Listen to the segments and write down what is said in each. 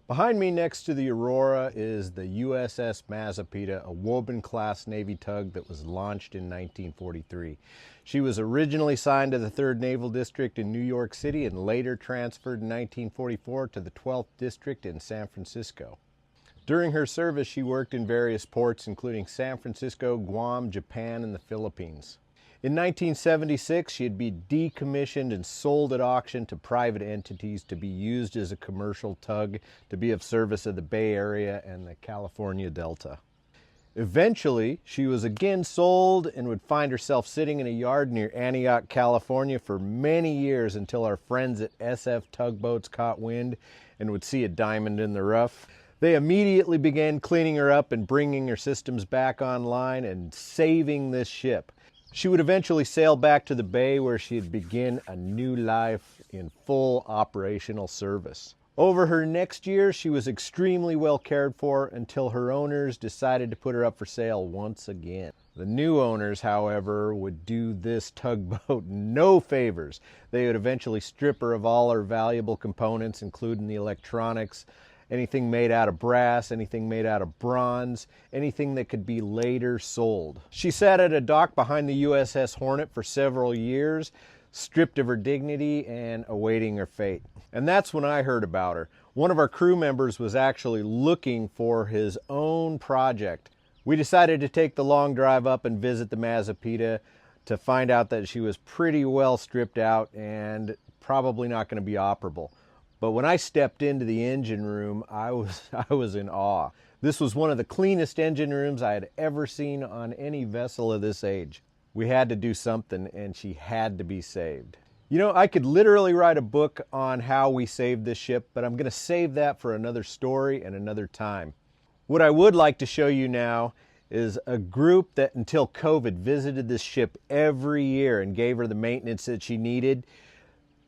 Behind me next to the Aurora is the Uss Mazapeta, a Woburn-class Navy tug that was launched in 1943. She was originally signed to the 3rd Naval District in New York City and later transferred in 1944 to the 12th District in San Francisco. During her service, she worked in various ports, including San Francisco, Guam, Japan, and the Philippines. In 1976, she had been decommissioned and sold at auction to private entities to be used as a commercial tug to be of service of the Bay Area and the California Delta. Eventually, she was again sold and would find herself sitting in a yard near Antioch, California for many years until our friends at SF Tugboats caught wind and would see a diamond in the rough. They immediately began cleaning her up and bringing her systems back online and saving this ship. She would eventually sail back to the bay where she'd begin a new life in full operational service. Over her next year, she was extremely well cared for until her owners decided to put her up for sale once again. The new owners, however, would do this tugboat no favors. They would eventually strip her of all her valuable components, including the electronics, anything made out of brass, anything made out of bronze, anything that could be later sold. She sat at a dock behind the USS Hornet for several years, stripped of her dignity and awaiting her fate. And that's when I heard about her. One of our crew members was actually looking for his own project. We decided to take the long drive up and visit the Mazapeta to find out that she was pretty well stripped out and probably not going to be operable. But when I stepped into the engine room, I was in awe. This was one of the cleanest engine rooms I had ever seen on any vessel of this age. We had to do something, and she had to be saved. You know, I could literally write a book on how we saved this ship, but I'm going to save that for another story and another time. What I would like to show you now is a group that until COVID visited this ship every year and gave her the maintenance that she needed.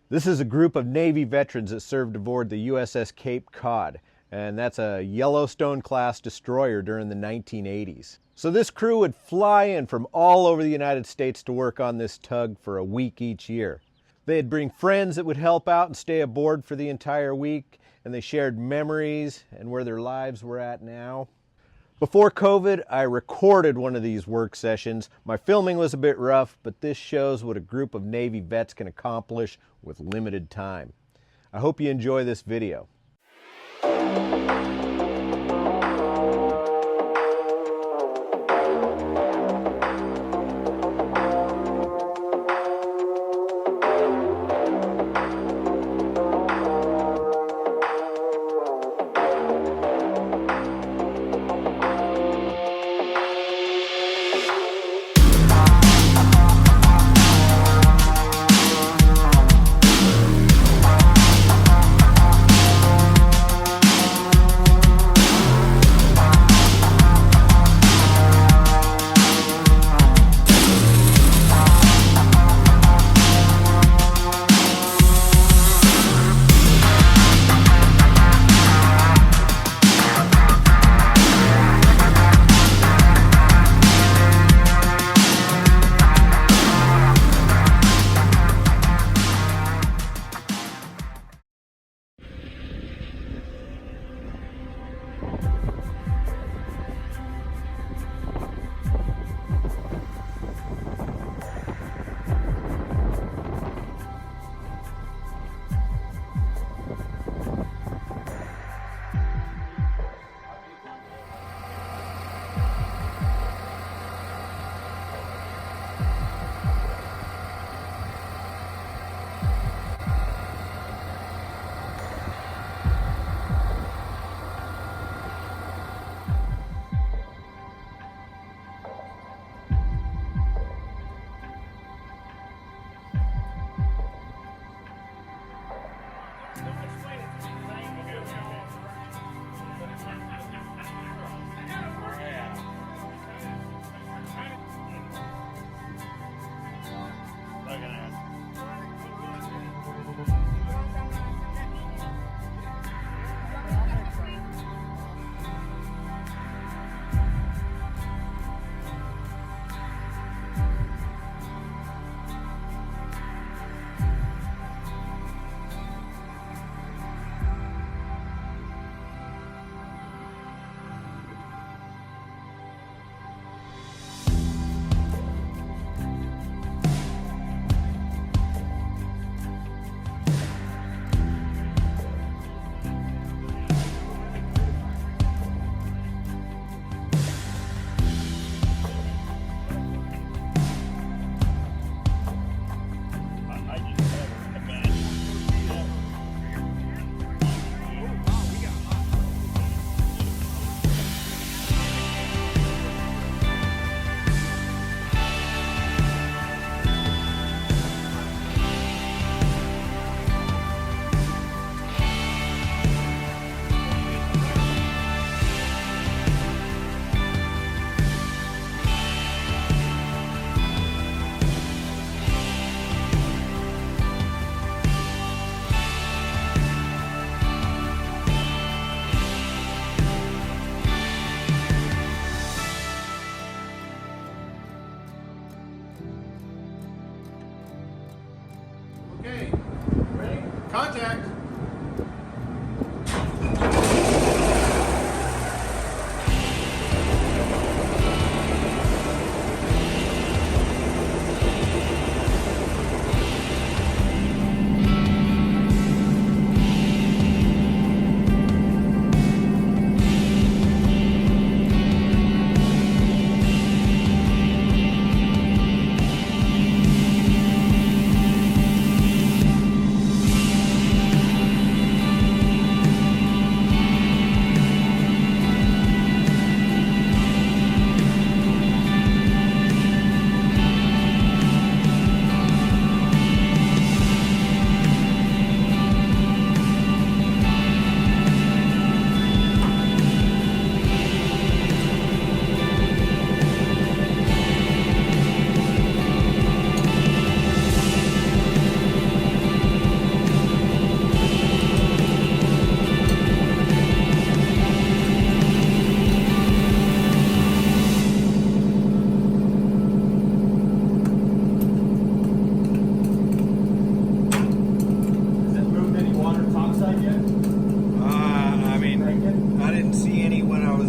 This is a group of Navy veterans that served aboard the USS Cape Cod, and that's a Yellowstone-class destroyer during the 1980s. So this crew would fly in from all over the United States to work on this tug for a week each year. They'd bring friends that would help out and stay aboard for the entire week, and they shared memories and where their lives were at now. Before COVID, I recorded one of these work sessions. My filming was a bit rough, but this shows what a group of Navy vets can accomplish with limited time. I hope you enjoy this video.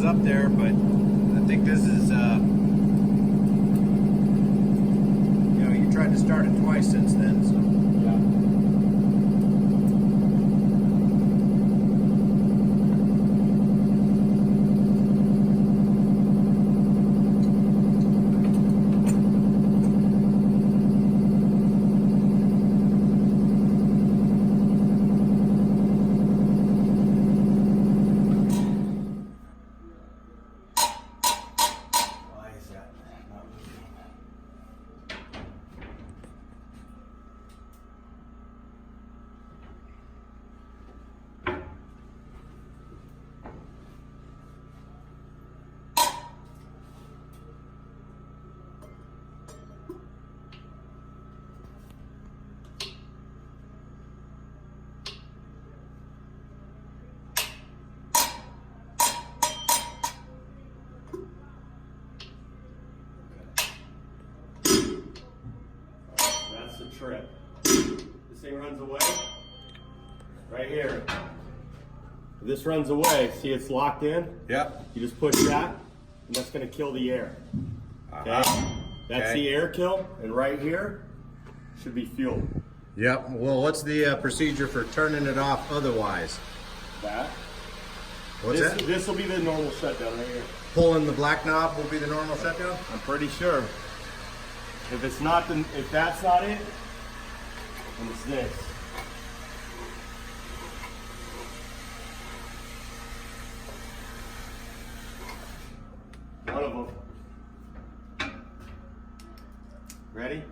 up there, but I think this is, you know, you tried to start it twice since then, so. Trip. This thing runs away right here. If this runs away, see it's locked in? Yep. You just push that and that's going to kill the air. Okay? That's the air kill, and right here should be fuel. Yep. Well, what's the procedure for turning it off otherwise? That. What's that? This will be the normal shutdown right here. Pulling the black knob will be the normal shutdown? I'm pretty sure. If it's not the, if that's not it, and it's this. One of them. Ready?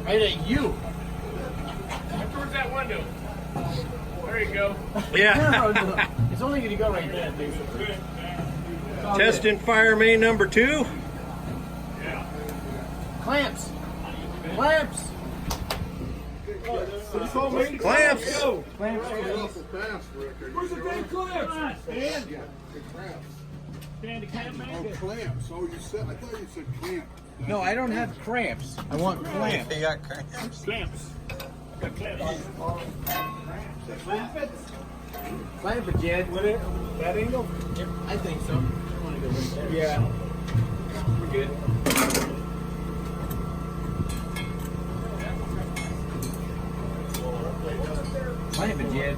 Right at you. Towards that window. There you go. Yeah. It's only going to go right there, basically. Testing fire main number 2. Yeah. Clamps. Clamps. Clamps. Go. Where's the dang clamps? Stand the clamp, man. Oh, clamps. Oh, you said, I thought you said clamp. No, I don't have cramps. I want clamps. They got clamps. Clamps. Got clamps. Clamp it, Jed. Would it? That angle? Yep, I think so. I want to go right there. Yeah. We're good. Clamp it, Jed.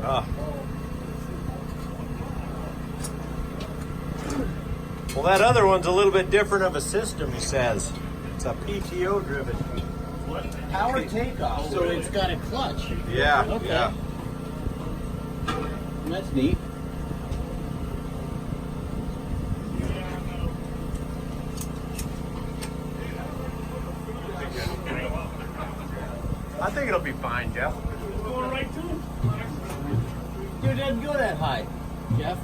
Oh. Well, that other one's a little bit different of a system, he says. It's a PTO driven. Power takeoff, so it's got a clutch. Yeah, Okay. yeah. That's neat. I think it'll be fine, Jeff. Going right to him. Dude, it doesn't go that high, Jeff.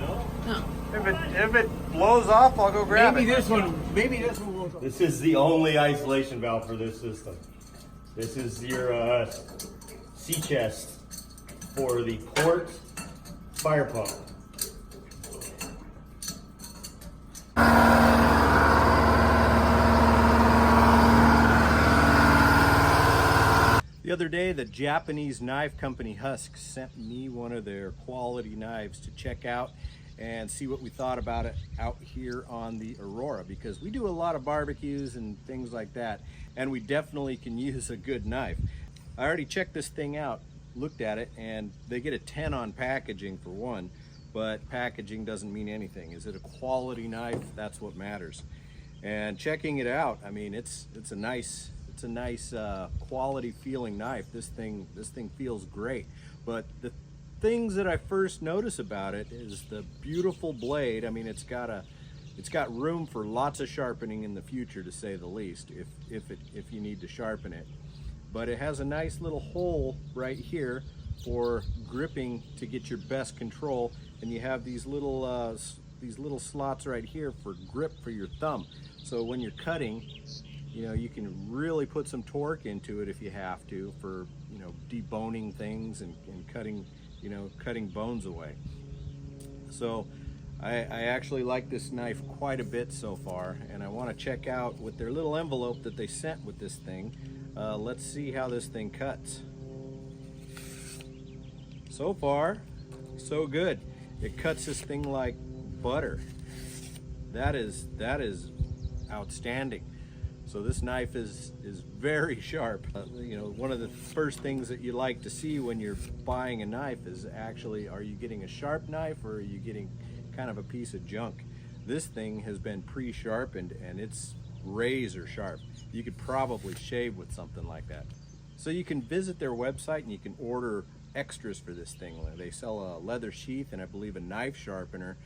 No. If it blows off, I'll go grab Maybe it. this one will go. This is the only isolation valve for this system. This is your sea chest for the port fire pump. The other day, the Japanese knife company Huusk sent me one of their quality knives to check out and see what we thought about it out here on the Aurora, because we do a lot of barbecues and things like that, and we definitely can use a good knife. I already checked this thing out, looked at it, and they get a 10 on packaging for one, but packaging doesn't mean anything. Is it a quality knife? That's what matters. And checking it out, I mean, it's a nice quality feeling knife. This thing feels great. But the things that I first notice about it is the beautiful blade. I mean, it's got room for lots of sharpening in the future, to say the least, if you need to sharpen it. But it has a nice little hole right here for gripping to get your best control, and you have these little slots right here for grip for your thumb. So when you're cutting, you know, you can really put some torque into it if you have to, for, you know, deboning things and cutting, you know, cutting bones away. So I actually like this knife quite a bit so far, and I want to check out with their little envelope that they sent with this thing. Let's see how this thing cuts. So far, so good. It cuts this thing like butter. That is outstanding. So this knife is very sharp. You know, one of the first things that you like to see when you're buying a knife is actually, are you getting a sharp knife or are you getting kind of a piece of junk? This thing has been pre-sharpened and it's razor sharp. You could probably shave with something like that. So you can visit their website and you can order extras for this thing. They sell a leather sheath and I believe a knife sharpener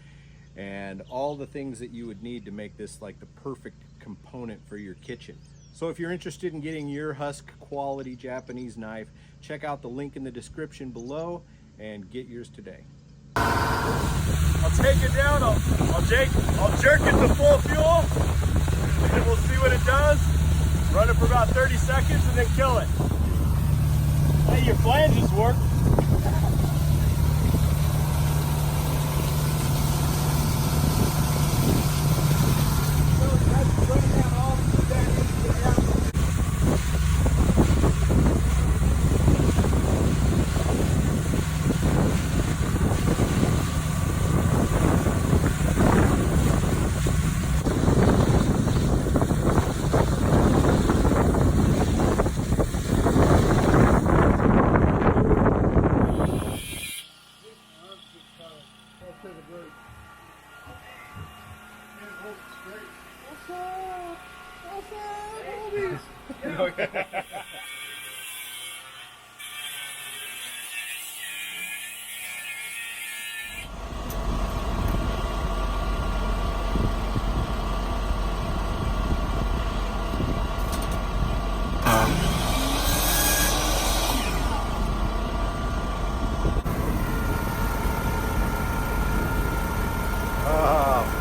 and all the things that you would need to make this like the perfect component for your kitchen. So if you're interested in getting your Huusk quality Japanese knife, check out the link in the description below and get yours today. I'll take it down, I'll jerk it to full fuel, and we'll see what it does. Run it for about 30 seconds and then kill it. Hey, your flanges work.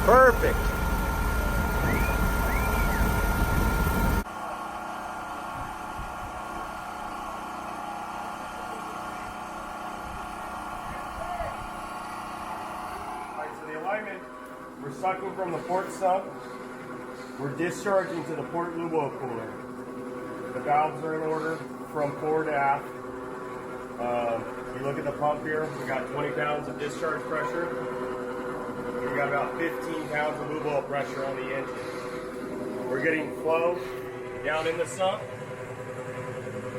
Perfect. Alright, so the alignment, we're sucking from the port sump. We're discharging to the port lube oil cooler. The valves are in order from fore to aft. You look at the pump here, we got 20 pounds of discharge pressure. We got about 15 pounds of lube oil pressure on the engine. We're getting flow down in the sump.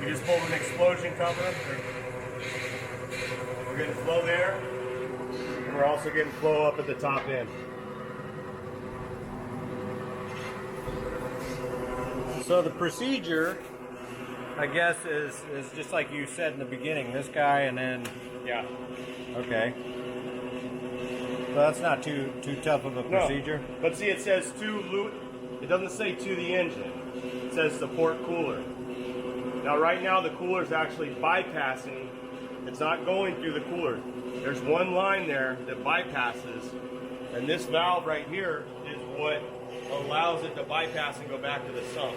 You just pulled an explosion cover. We're getting flow there, and we're also getting flow up at the top end. So the procedure, I guess, is just like you said in the beginning. This guy and then, Yeah. okay. So that's not too tough of a procedure. No. But see, it says it doesn't say to the engine. It says the port cooler. Now right now the cooler is actually bypassing. It's not going through the cooler. There's one line there that bypasses, and this valve right here is what allows it to bypass and go back to the sump.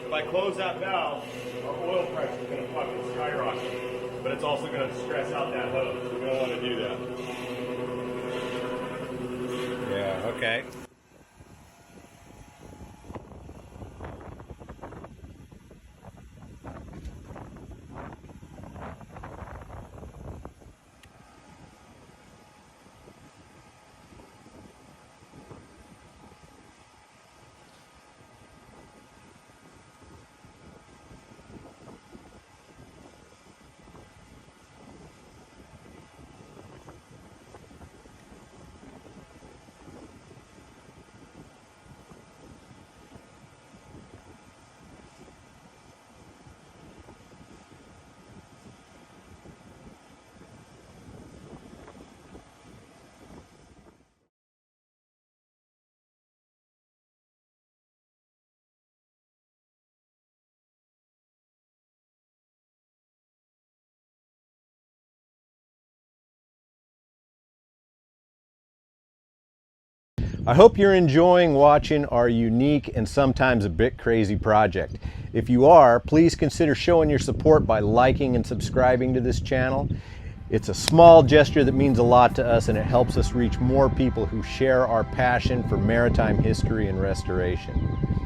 If I close that valve, our oil pressure is going to fucking skyrocket, but it's also going to stress out that hose. We don't want to do that. Yeah, okay. I hope you're enjoying watching our unique and sometimes a bit crazy project. If you are, please consider showing your support by liking and subscribing to this channel. It's a small gesture that means a lot to us, and it helps us reach more people who share our passion for maritime history and restoration.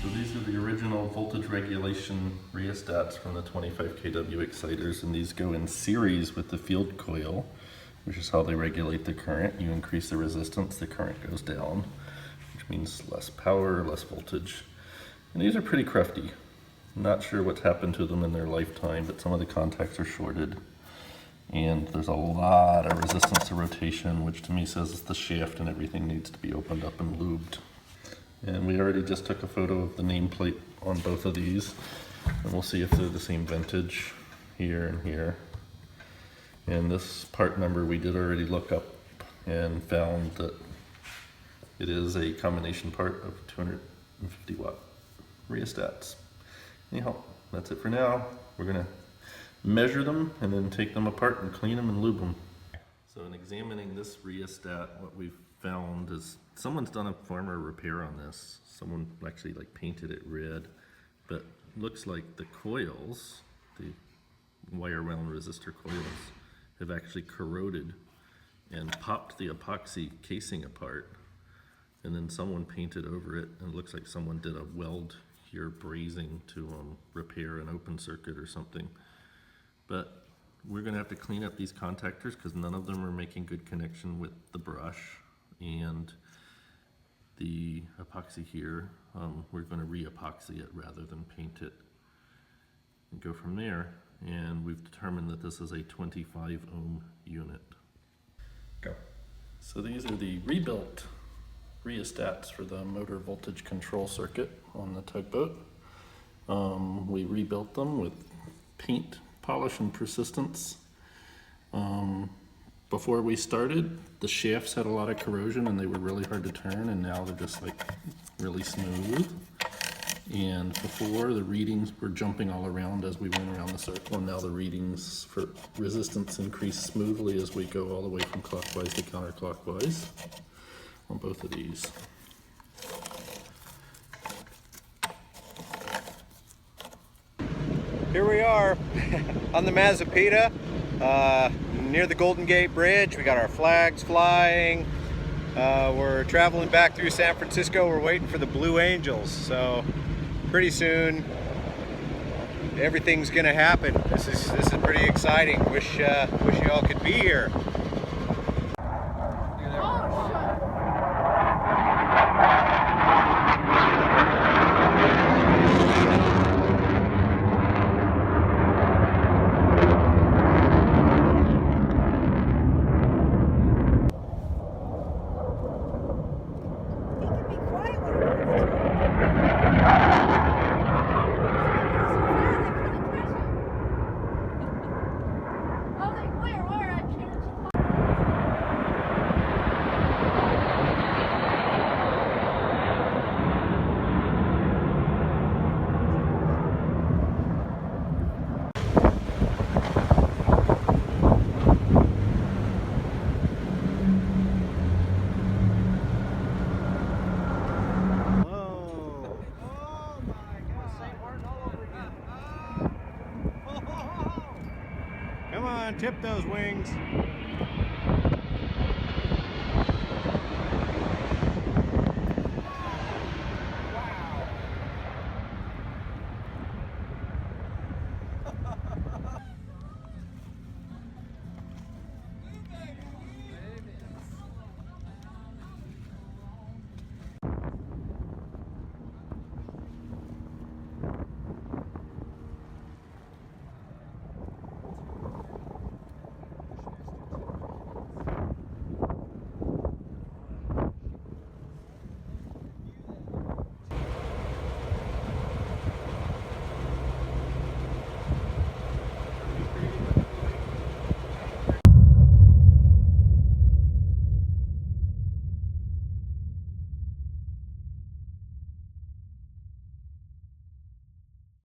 So these are the original voltage regulation rheostats from the 25 kW exciters, and these go in series with the field coil, which is how they regulate the current. You increase the resistance, the current goes down, which means less power, less voltage. And these are pretty crafty. I'm not sure what's happened to them in their lifetime, but some of the contacts are shorted. And there's a lot of resistance to rotation, which to me says the shaft and everything needs to be opened up and lubed. And we already just took a photo of the nameplate on both of these, and we'll see if they're the same vintage here and here. And this part number we did already look up and found that it is a combination part of 250 watt rheostats. Anyhow, that's it for now. We're gonna measure them and then take them apart and clean them and lube them. So in examining this rheostat, what we've found is someone's done a former repair on this. Someone actually like painted it red, but looks like the coils, the wire wound resistor coils, have actually corroded and popped the epoxy casing apart, and then someone painted over it, and it looks like someone did a weld here brazing to repair an open circuit or something. But we're gonna have to clean up these contactors because none of them are making good connection with the brush. And the epoxy here, we're going to re-epoxy it rather than paint it and go from there. And we've determined that this is a 25 ohm unit. Go. So these are the rebuilt rheostats for the motor voltage control circuit on the Tugboat. We rebuilt them with paint, polish, and persistence. Before we started, the shafts had a lot of corrosion and they were really hard to turn, and now they're just like really smooth. And before, the readings were jumping all around as we went around the circle, and now the readings for resistance increase smoothly as we go all the way from clockwise to counterclockwise on both of these. Here we are on the Mazapeta, near the Golden Gate Bridge. We got our flags flying. We're traveling back through San Francisco. We're waiting for the Blue Angels. So pretty soon everything's gonna happen. This is pretty exciting. Wish you all could be here. tip those wings.